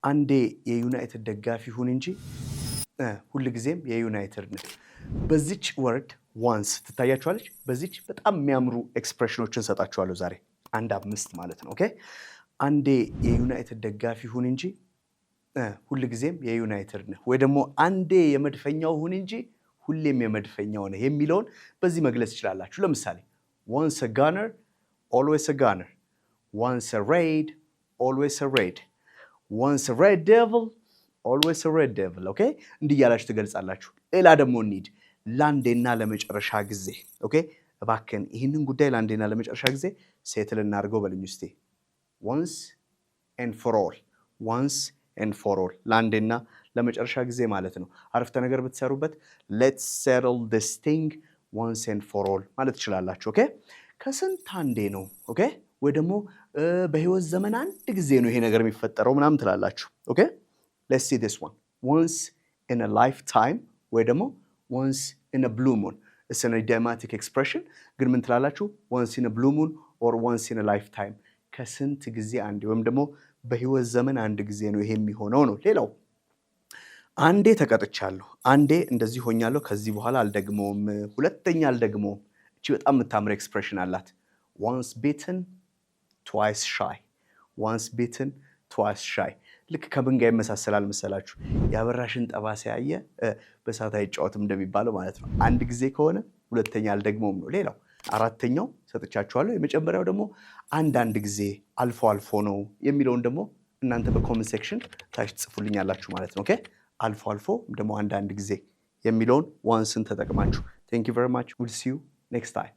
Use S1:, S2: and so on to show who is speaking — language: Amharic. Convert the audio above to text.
S1: አንዴ የዩናይትድ ደጋፊ ሁን እንጂ ሁሉ ጊዜም የዩናይትድ ነው። በዚች ወርድ ዋንስ ትታያችኋለች። በዚች በጣም የሚያምሩ ኤክስፕሬሽኖችን ሰጣችኋለሁ ዛሬ አንድ 5 ማለት ነው። ኦኬ አንዴ የዩናይትድ ደጋፊ ሁን እንጂ ሁሉ ጊዜም የዩናይትድ ነው፣ ወይ ደግሞ አንዴ የመድፈኛው ሁን እንጂ ሁሌም የመድፈኛው ነው የሚለውን በዚህ መግለጽ ይችላላችሁ። ለምሳሌ once a gunner always a gunner, once a raid always a raid, once a red devil always a red devil. ኦኬ እንዲያላችሁ ትገልጻላችሁ። ሌላ ደግሞ እንሂድ ላንዴና ለመጨረሻ ጊዜ። ኦኬ እባክን ይሄንን ጉዳይ ላንዴና ለመጨረሻ ጊዜ ሴትል እናድርገው በልኝ እስቲ። once and for all, once and for all ላንዴና ለመጨረሻ ጊዜ ማለት ነው። አረፍተ ነገር ብትሰሩበት let's settle this thing once and for all ማለት ትችላላችሁ። ኦኬ ከስንት አንዴ ነው። ኦኬ ወይ ደግሞ በህይወት ዘመን አንድ ጊዜ ነው ይሄ ነገር የሚፈጠረው ምናምን ትላላችሁ። ኦኬ let's see this one, once in a lifetime ወይ ደግሞ once in a blue moon. it's an idiomatic expression ግን ምን ትላላችሁ? once in a blue moon or once in a lifetime ከስንት ጊዜ አንዴ ወይም ደግሞ በህይወት ዘመን አንድ ጊዜ ነው ይሄ የሚሆነው ነው። ሌላው አንዴ ተቀጥቻለሁ፣ አንዴ እንደዚህ ሆኛለሁ፣ ከዚህ በኋላ አልደግመውም፣ ሁለተኛ አልደግመውም። እቺ በጣም የምታምር ኤክስፕሬሽን አላት። once bitten twice shy, once bitten twice shy ልክ ከምን ጋር ይመሳሰላል መሰላችሁ? ያበራሽን ጠባሳ ያየ በሳት አይጫወትም እንደሚባለው ማለት ነው። አንድ ጊዜ ከሆነ ሁለተኛ አልደግመውም ነው። ሌላው አራተኛው ሰጥቻችኋለሁ። የመጨመሪያው ደግሞ አንዳንድ ጊዜ አልፎ አልፎ ነው የሚለውን ደግሞ እናንተ በኮሜንት ሴክሽን ታች ጽፉልኛላችሁ ማለት ነው። ኦኬ አልፎ አልፎ ደግሞ አንዳንድ ጊዜ የሚለውን ዋንስን ተጠቅማችሁ thank you very much, we'll see you next time.